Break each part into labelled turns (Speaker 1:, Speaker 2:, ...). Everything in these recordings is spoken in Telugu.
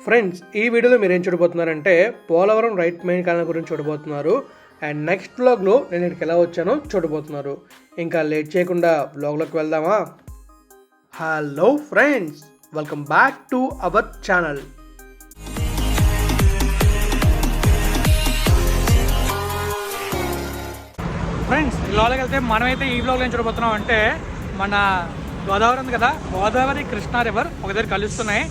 Speaker 1: ఫ్రెండ్స్, ఈ వీడియోలో మీరు ఏం చూడబోతున్నారంటే పోలవరం రైట్ మెయిన్ కెనాల్ గురించి చూడబోతున్నారు. అండ్ నెక్స్ట్ బ్లాగ్లో నేను ఇక్కడికి ఎలా వచ్చానో చూడబోతున్నారు. ఇంకా లేట్ చేయకుండా బ్లాగ్లోకి వెళ్దామా? Hello friends, welcome back to our channel. Friends, లోపలికి వెళ్తే మనమైతే ఈ బ్లాగ్లో ఏం చూడబోతున్నాం అంటే మన గోదావరి ఉంది కదా, గోదావరి కృష్ణా రివర్ ఒక దగ్గర కలుస్తున్నాయి.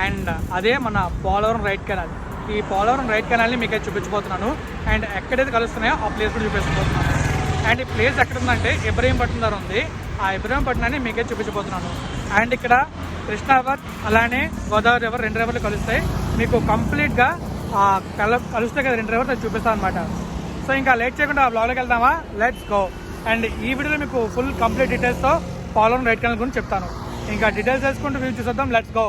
Speaker 1: అండ్ అదే మన పోలవరం రైట్ కెనాల్. ఈ పోలవరం రైట్ కెనాల్ని మీకు అయితే చూపించబోతున్నాను. అండ్ ఎక్కడైతే కలుస్తున్నాయో ఆ ప్లేస్ కూడా చూపించబోతున్నాను. అండ్ ఈ ప్లేస్ ఎక్కడ ఉందంటే ఇబ్రహీంపట్నం దగ్గర ఉంది. ఆ ఇబ్రహీంపట్నాన్ని మీకైతే చూపించబోతున్నాను. అండ్ ఇక్కడ కృష్ణా రివర్ అలానే గోదావరి రివర్, రెండు రివర్లు కలుస్తాయి. మీకు కంప్లీట్గా కలుస్తాయి కదా రెండు రివర్స్, అది చూపిస్తాను అనమాట. సో ఇంకా లేట్ చేయకుండా ఆ బ్లాగ్లోకి వెళ్దామా? Let's go. అండ్ ఈ వీడియోలో మీకు ఫుల్ కంప్లీట్ డీటెయిల్స్తో పోలవరం రైట్ కెనాల్ గురించి చెప్తాను. ఇంకా డీటెయిల్స్ తెలుసుకుంటూ వ్యూ చూసేద్దాం. Let's go.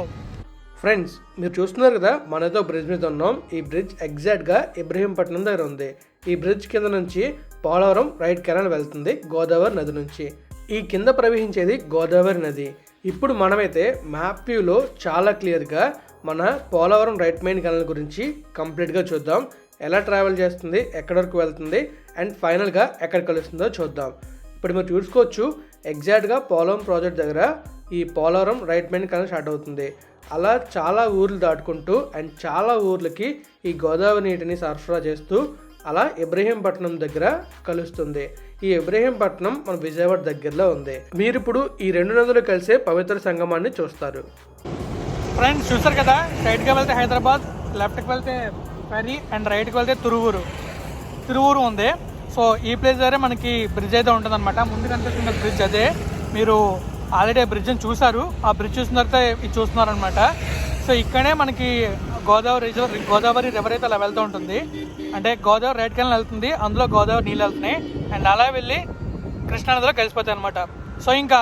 Speaker 1: ఫ్రెండ్స్, మీరు చూస్తున్నారు కదా, మనతో బ్రిడ్జ్ మీద ఉన్నాం. ఈ బ్రిడ్జ్ ఎగ్జాక్ట్గా ఇబ్రహీంపట్నం దగ్గర ఉంది. ఈ బ్రిడ్జ్ కింద నుంచి పోలవరం రైట్ కెనాల్ వెళ్తుంది గోదావరి నది నుంచి. ఈ కింద ప్రవహించేది గోదావరి నది. ఇప్పుడు మనమైతే మ్యాప్ వ్యూలో చాలా క్లియర్గా మన పోలవరం రైట్ మెయిన్ కెనాల్ గురించి కంప్లీట్గా చూద్దాం. ఎలా ట్రావెల్ చేస్తుంది, ఎక్కడి వరకు వెళ్తుంది, అండ్ ఫైనల్గా ఎక్కడ కలుస్తుందో చూద్దాం. ఇప్పుడు మీరు చూసుకోవచ్చు, ఎగ్జాక్ట్గా పోలవరం ప్రాజెక్ట్ దగ్గర ఈ Polavaram right main canal start అవుతుంది. అలా చాలా ఊర్లు దాటుకుంటూ అండ్ చాలా ఊర్లకి ఈ గోదావరి నీటిని సరఫరా చేస్తూ అలా ఇబ్రహీంపట్నం దగ్గర కలుస్తుంది. ఈ ఇబ్రహీంపట్నం మన విజయవాడ దగ్గరలో ఉంది. మీరు ఇప్పుడు ఈ రెండు నదులు కలిసే పవిత్ర సంగమాన్ని చూస్తారు. ఫ్రెండ్స్, చూస్తారు కదా, రైట్గా వెళ్తే హైదరాబాద్, లెఫ్ట్కి వెళ్తే ఫెరీ, అండ్ రైట్కి వెళ్తే తిరువూరు ఉంది. సో ఈ ప్లేస్ దగ్గర మనకి బ్రిడ్జ్ అయితే ఉంటుంది అనమాట. ముందు కనిపిస్తున్న బ్రిడ్జ్ అదే. మీరు ఆల్రెడీ ఆ బ్రిడ్జ్ని చూసారు. ఆ బ్రిడ్జ్ చూసిన తర్వాత ఇది చూస్తున్నారనమాట. సో ఇక్కడే మనకి గోదావరి రివర్ అయితే అలా వెళ్తూ ఉంటుంది. అంటే గోదావరి రైట్ కెనాల్ వెళ్తుంది, అందులో గోదావరి నీళ్ళు వెళ్తున్నాయి. అండ్ అలా వెళ్ళి కృష్ణానదిలో కలిసిపోతాయి అనమాట. సో ఇంకా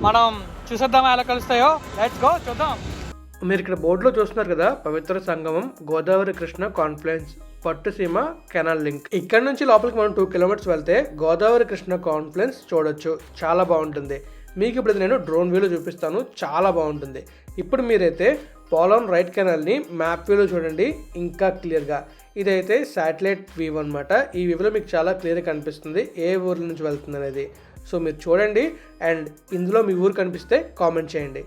Speaker 1: మనం చూసేద్దామా ఎలా కలుస్తాయో? లెట్స్ గో, చూద్దాం. మీరు ఇక్కడ బోర్డులో చూస్తున్నారు కదా, పవిత్ర సంగమం Godavari Krishna confluence Pattiseema canal link. ఇక్కడ నుంచి లోపలికి మనం 2 కిలోమీటర్స్ వెళ్తే గోదావరి కృష్ణ కాన్ఫ్లుయెన్స్ చూడొచ్చు. చాలా బాగుంటుంది. మీకు ఇప్పుడు నేను డ్రోన్ వ్యూలో చూపిస్తాను, చాలా బాగుంటుంది. ఇప్పుడు మీరైతే పోలవరం రైట్ కెనాల్ని మ్యాప్ వ్యూలో చూడండి, ఇంకా క్లియర్గా. ఇదైతే శాటిలైట్ వ్యూ అనమాట. ఈ వ్యూలో మీకు చాలా క్లియర్గా కనిపిస్తుంది ఏ ఊర్ల నుంచి వెళ్తుంది అనేది. సో మీరు చూడండి, అండ్ ఇందులో మీ ఊరు కనిపిస్తే కామెంట్ చేయండి.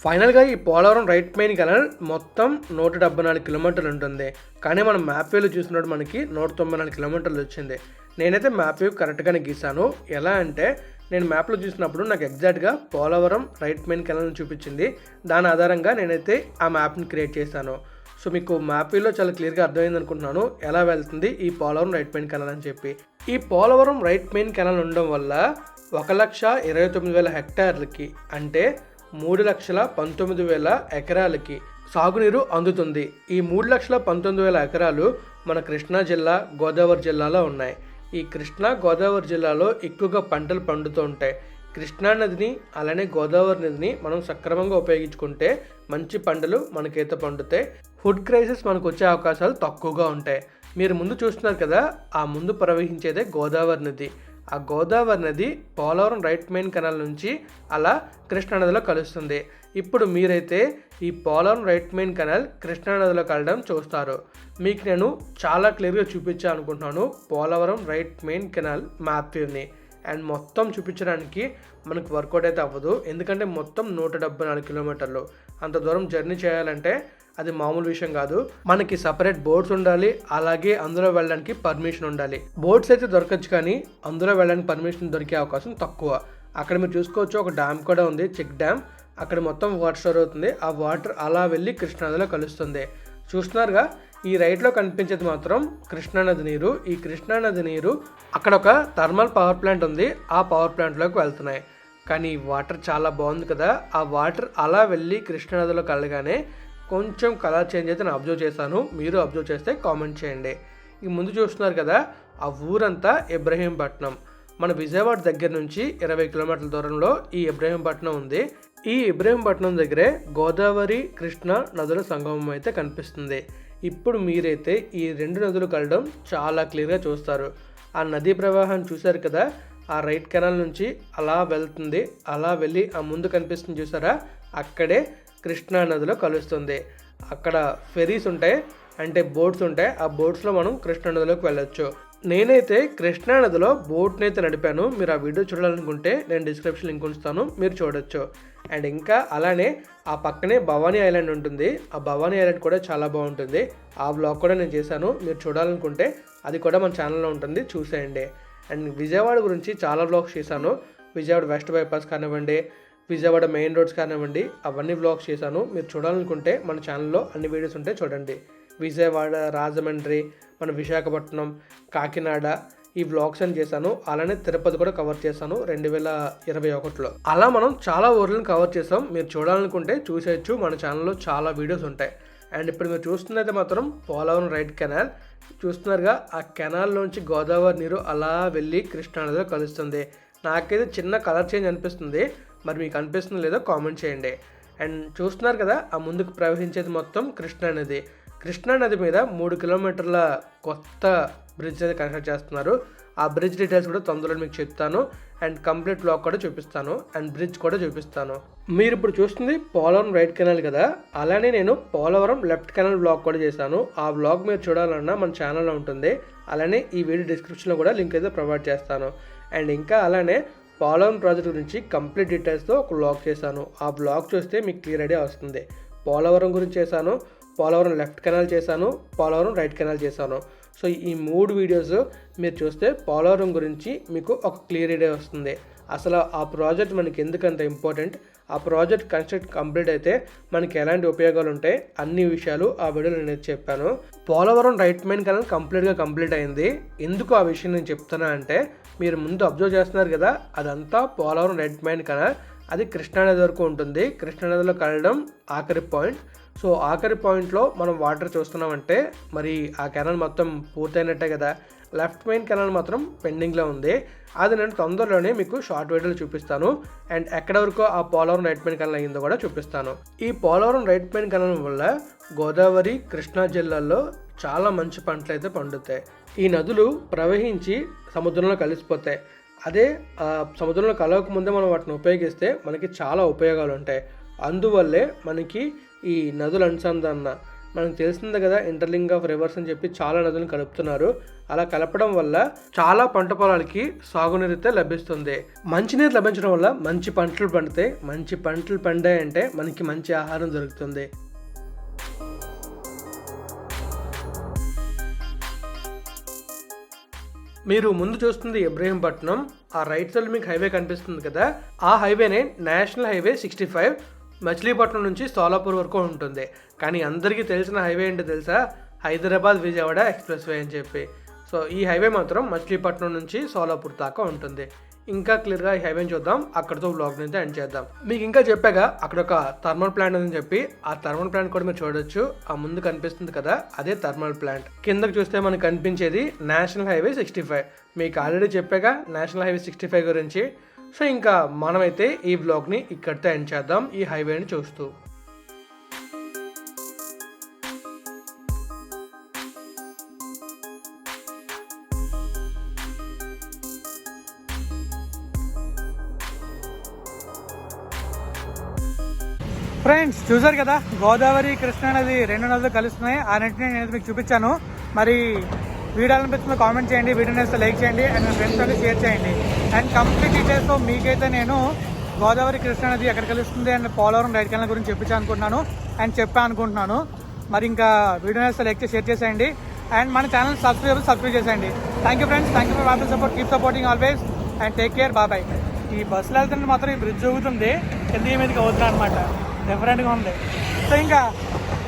Speaker 1: ఫైనల్గా ఈ పోలవరం రైట్ మెయిన్ కెనాల్ మొత్తం 174 కిలోమీటర్లు ఉంటుంది. కానీ మనం మ్యాప్ వ్యూలో చూసినప్పుడు మనకి 194 కిలోమీటర్లు వచ్చింది. నేనైతే మ్యాప్ వ్యూ కరెక్ట్గానే గీసాను. ఎలా అంటే నేను మ్యాప్లో చూసినప్పుడు నాకు ఎగ్జాక్ట్గా పోలవరం రైట్ మెయిన్ కెనాల్ని చూపించింది. దాని ఆధారంగా నేనైతే ఆ మ్యాప్ని క్రియేట్ చేశాను. సో మీకు మ్యాప్ వ్యూలో చాలా క్లియర్గా అర్థమైంది అనుకుంటున్నాను ఎలా వెళ్తుంది ఈ పోలవరం రైట్ మెయిన్ కెనాల్ అని చెప్పి. ఈ పోలవరం రైట్ మెయిన్ కెనాల్ ఉండడం వల్ల 1,29,000 హెక్టార్లకి అంటే 3,19,000 ఎకరాలకి సాగునీరు అందుతుంది. ఈ 3,19,000 ఎకరాలు మన కృష్ణా జిల్లా, గోదావరి జిల్లాలో ఉన్నాయి. ఈ కృష్ణా, గోదావరి జిల్లాలో ఎక్కువగా పంటలు పండుతూ ఉంటాయి. కృష్ణా నదిని అలానే గోదావరి నదిని మనం సక్రమంగా ఉపయోగించుకుంటే మంచి పంటలు మనకైతే పండుతాయి. ఫుడ్ క్రైసిస్ మనకు వచ్చే అవకాశాలు తక్కువగా ఉంటాయి. మీరు ముందు చూస్తున్నారు కదా, ఆ ముందు ప్రవహించేదే గోదావరి నది. ఆ గోదావరి నది పోలవరం రైట్ మెయిన్ కెనాల్ నుంచి అలా కృష్ణానదిలో కలుస్తుంది. ఇప్పుడు మీరైతే ఈ పోలవరం రైట్ మెయిన్ కెనాల్ కృష్ణానదిలో కలడం చూస్తారు. మీకు నేను చాలా క్లియర్గా చూపించాను అనుకుంటున్నాను Polavaram right main canal map వ్యూని. అండ్ మొత్తం చూపించడానికి మనకు వర్కౌట్ అయితే అవ్వదు, ఎందుకంటే మొత్తం 174 కిలోమీటర్లు. అంత దూరం జర్నీ చేయాలంటే అది మామూలు విషయం కాదు. మనకి సపరేట్ బోట్స్ ఉండాలి, అలాగే అందులో వెళ్ళడానికి పర్మిషన్ ఉండాలి. బోట్స్ అయితే దొరకచ్చు, కానీ అందులో వెళ్ళడానికి పర్మిషన్ దొరికే అవకాశం తక్కువ. అక్కడ మీరు చూసుకోవచ్చు, ఒక డ్యామ్ కూడా ఉంది, చెక్ డ్యామ్. అక్కడ మొత్తం వాటర్ స్టోర్ అవుతుంది. ఆ వాటర్ అలా వెళ్ళి కృష్ణానదిలో కలుస్తుంది. చూస్తున్నారుగా, ఈ రైట్లో కనిపించేది మాత్రం కృష్ణానది నీరు. ఈ కృష్ణానది నీరు అక్కడ ఒక థర్మల్ పవర్ ప్లాంట్ ఉంది, ఆ పవర్ ప్లాంట్లోకి వెళ్తున్నాయి.
Speaker 2: కానీ వాటర్ చాలా బాగుంది కదా. ఆ వాటర్ అలా వెళ్ళి కృష్ణానదిలో కలగానే కొంచెం కలర్ చేంజ్ అయితే నేను అబ్జర్వ్ చేశాను. మీరు అబ్జర్వ్ చేస్తే కామెంట్ చేయండి. ఈ ముందు చూస్తున్నారు కదా, ఆ ఊరంతా ఇబ్రహీంపట్నం. మన విజయవాడ దగ్గర నుంచి 20 కిలోమీటర్ల దూరంలో ఈ ఇబ్రహీంపట్నం ఉంది. ఈ ఇబ్రహీంపట్నం దగ్గరే గోదావరి కృష్ణ నదుల సంగమం అయితే కనిపిస్తుంది. ఇప్పుడు మీరైతే ఈ 2 నదులు కలవడం చాలా క్లియర్గా చూస్తారు. ఆ నదీ ప్రవాహాన్ని చూశారు కదా, ఆ రైట్ కెనాల్ నుంచి అలా వెళ్తుంది. అలా వెళ్ళి ఆ ముందు కనిపిస్తుంది చూసారా, అక్కడే కృష్ణా నదిలో కలుస్తుంది. అక్కడ ఫెరీస్ ఉంటాయి, అంటే బోట్స్ ఉంటాయి. ఆ బోట్స్లో మనం కృష్ణా నదిలోకి వెళ్ళొచ్చు. నేనైతే కృష్ణా నదిలో బోట్ని అయితే నడిపాను. మీరు ఆ వీడియో చూడాలనుకుంటే నేను డిస్క్రిప్షన్ లింక్ ఉంచుతాను, మీరు చూడొచ్చు. అండ్ ఇంకా అలానే ఆ పక్కనే భవానీ ఐలాండ్ ఉంటుంది. ఆ భవానీ ఐలాండ్ కూడా చాలా బాగుంటుంది. ఆ బ్లాగ్ కూడా నేను చేశాను, మీరు చూడాలనుకుంటే అది కూడా మన ఛానల్లో ఉంటుంది, చూసేయండి. అండ్ విజయవాడ గురించి చాలా బ్లాగ్స్ చేశాను. విజయవాడ వెస్ట్ బైపాస్ కానివ్వండి, విజయవాడ మెయిన్ రోడ్స్ కానివ్వండి, అవన్నీ బ్లాగ్స్ చేశాను. మీరు చూడాలనుకుంటే మన ఛానల్లో అన్ని వీడియోస్ ఉంటాయి, చూడండి. విజయవాడ, రాజమండ్రి, మన విశాఖపట్నం, కాకినాడ ఈ వ్లాగ్స్ అని చేశాను. అలానే తిరుపతి కూడా కవర్ చేశాను 2021లో. అలా మనం చాలా ఊర్లను కవర్ చేసాం. మీరు చూడాలనుకుంటే చూసేయచ్చు, మన ఛానల్లో చాలా వీడియోస్ ఉంటాయి. అండ్ ఇప్పుడు మీరు చూస్తున్నైతే మాత్రం పోలవరం రైట్ కెనాల్ చూస్తున్నారుగా, ఆ కెనాల్లోంచి గోదావరి నీరు అలా వెళ్ళి కృష్ణానదిలో కలుస్తుంది. నాకైతే చిన్న కలర్ చేంజ్ అనిపిస్తుంది, మరి మీకు అనిపిస్తుందో లేదో కామెంట్ చేయండి. అండ్ చూస్తున్నారు కదా, ఆ ముందుకు ప్రవహించేది మొత్తం కృష్ణానది. కృష్ణానది మీద 3 కిలోమీటర్ల కొత్త బ్రిడ్జ్ అయితే కన్స్ట్రక్ట్ చేస్తున్నారు. ఆ బ్రిడ్జ్ డీటెయిల్స్ కూడా తొందరలో మీకు చెప్తాను. అండ్ కంప్లీట్ బ్లాగ్ కూడా చూపిస్తాను, అండ్ బ్రిడ్జ్ కూడా చూపిస్తాను. మీరు ఇప్పుడు చూస్తుంది పోలవరం రైట్ కెనాల్ కదా, అలానే నేను పోలవరం లెఫ్ట్ కెనాల్ బ్లాగ్ కూడా చేశాను. ఆ బ్లాగ్ మీరు చూడాలన్నా మన ఛానల్లో ఉంటుంది. అలానే ఈ వీడియో డిస్క్రిప్షన్లో కూడా లింక్ అయితే ప్రొవైడ్ చేస్తాను. అండ్ ఇంకా అలానే పోలవరం ప్రాజెక్ట్ గురించి కంప్లీట్ డీటెయిల్స్తో ఒక బ్లాగ్ చేశాను. ఆ బ్లాగ్ చూస్తే మీకు క్లియర్ ఐడియా వస్తుంది. పోలవరం గురించి చేశాను, పోలవరం లెఫ్ట్ కెనాల్ చేశాను, పోలవరం రైట్ కెనాల్ చేశాను. సో ఈ 3 వీడియోస్ మీరు చూస్తే పోలవరం గురించి మీకు ఒక క్లియర్ ఐడియా వస్తుంది. అసలు ఆ ప్రాజెక్ట్ మనకి ఎందుకంత ఇంపార్టెంట్, ఆ ప్రాజెక్ట్ కన్స్ట్రక్ట్ కంప్లీట్ అయితే మనకి ఎలాంటి ఉపయోగాలు ఉంటాయి, అన్ని విషయాలు ఆ వీడియోలో నేను చెప్పాను. Polavaram right main canal complete అయింది. ఎందుకు ఆ విషయం నేను చెప్తున్నా అంటే, మీరు ముందు అబ్జర్వ్ చేస్తున్నారు కదా, అదంతా పోలవరం రైట్ మెయిన్ కెనాల్. అది కృష్ణానది వరకు ఉంటుంది. కృష్ణానదిలో కలవడం ఆఖరి పాయింట్. సో ఆఖరి పాయింట్లో మనం వాటర్ చూస్తున్నామంటే మరి ఆ కెనాల్ మొత్తం పూర్తయినట్టే కదా. లెఫ్ట్ మెయిన్ కెనాల్ మాత్రం పెండింగ్లో ఉంది. అది నేను తొందరలోనే మీకు షార్ట్ వీడియోలో చూపిస్తాను. అండ్ ఎక్కడ వరకు ఆ పోలవరం రైట్ మెయిన్ కెనాల్ అయ్యిందో కూడా చూపిస్తాను. ఈ పోలవరం రైట్ మెయిన్ కెనాల్ వల్ల గోదావరి, కృష్ణా జిల్లాల్లో చాలా మంచి పంటలు అయితే పండుతాయి. ఈ నదులు ప్రవహించి సముద్రంలో కలిసిపోతాయి. అదే సముద్రంలో కలవకముందే మనం వాటిని ఉపయోగిస్తే మనకి చాలా ఉపయోగాలు ఉంటాయి. అందువల్లే మనకి ఈ నదుల అనుసంధాన మనకు తెలిసిందే కదా, ఇంటర్లింక్ ఆఫ్ రివర్స్ అని చెప్పి చాలా నదులను కలుపుతున్నారు. అలా కలపడం వల్ల చాలా పంట పొలాలకి సాగునీరు అయితే లభిస్తుంది. మంచినీరు లభించడం వల్ల మంచి పంటలు పండుతాయి. మంచి పంటలు పండాయంటే మనకి మంచి ఆహారం దొరుకుతుంది. మీరు ముందు చూస్తుంది ఇబ్రహీంపట్నం. ఆ రైట్ సైడ్ మీకు హైవే కనిపిస్తుంది కదా, ఆ హైవేనే నేషనల్ హైవే 65 మచిలీపట్నం నుంచి సోలాపూర్ వరకు ఉంటుంది. కానీ అందరికీ తెలిసిన హైవే ఏంటో తెలుసా, హైదరాబాద్ విజయవాడ ఎక్స్ప్రెస్ వే అని చెప్పి. సో ఈ హైవే మాత్రం మచిలీపట్నం నుంచి సోలాపూర్ దాకా ఉంటుంది. ఇంకా క్లియర్గా ఈ హైవేని చూద్దాం, అక్కడితో బ్లాగ్ అయితే ఎండ్ చేద్దాం. మీకు ఇంకా చెప్పాగా అక్కడ ఒక థర్మల్ ప్లాంట్ అని చెప్పి, ఆ థర్మల్ ప్లాంట్ కూడా మీరు చూడొచ్చు. ఆ ముందు కనిపిస్తుంది కదా, అదే థర్మల్ ప్లాంట్. కిందకు చూస్తే మనకు కనిపించేది నేషనల్ హైవే 65. మీకు ఆల్రెడీ చెప్పాగా నేషనల్ హైవే 65 గురించి. సో ఇంకా మనమైతే ఈ బ్లాగ్ని ఇక్కడితో ఎండ్ చేద్దాం, ఈ హైవేని చూస్తూ.
Speaker 1: ఫ్రెండ్స్ చూసారు కదా, గోదావరి కృష్ణా నది 2 నదులు కలుస్తున్నాయి. ఆ రెంటిని నేను మీకు చూపించాను. మరి వీడియో అనిపిస్తుందో కామెంట్ చేయండి, వీడియో నేస్తే లైక్ చేయండి, అండ్ మీ ఫ్రెండ్స్ తోటి షేర్ చేయండి. అండ్ కంప్లీట్ డీటెయిల్స్తో మీకైతే నేను గోదావరి కృష్ణా నది ఎక్కడ కలుస్తుంది అండ్ పోలవరం రైట్ కెనాల్ గురించి చెప్పాను అనుకుంటున్నాను. మరి ఇంకా వీడియో నేస్తే లైక్ చేసి షేర్ చేసేయండి. అండ్ మన ఛానల్ సబ్స్క్రైబ్ చేసేయండి. Thank you friends, thank you for watching support, keep supporting always and take care, bye. ఈ బస్సులో వెళ్తుంటే మాత్రం ఈ బ్రిడ్జ్ ఊగుతుంది, కింద మీదకి అవుతుంది అనమాట, డిఫరెంట్గా ఉంది. సో ఇంకా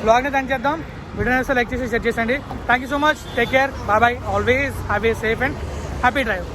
Speaker 1: బ్లాగ్ని థ్యాంక్ చేద్దాం. వీడియో నేస్తే లైక్ చేసి షేర్ చేసేయండి. Thank you so much, take care, bye. Always have a safe and happy drive.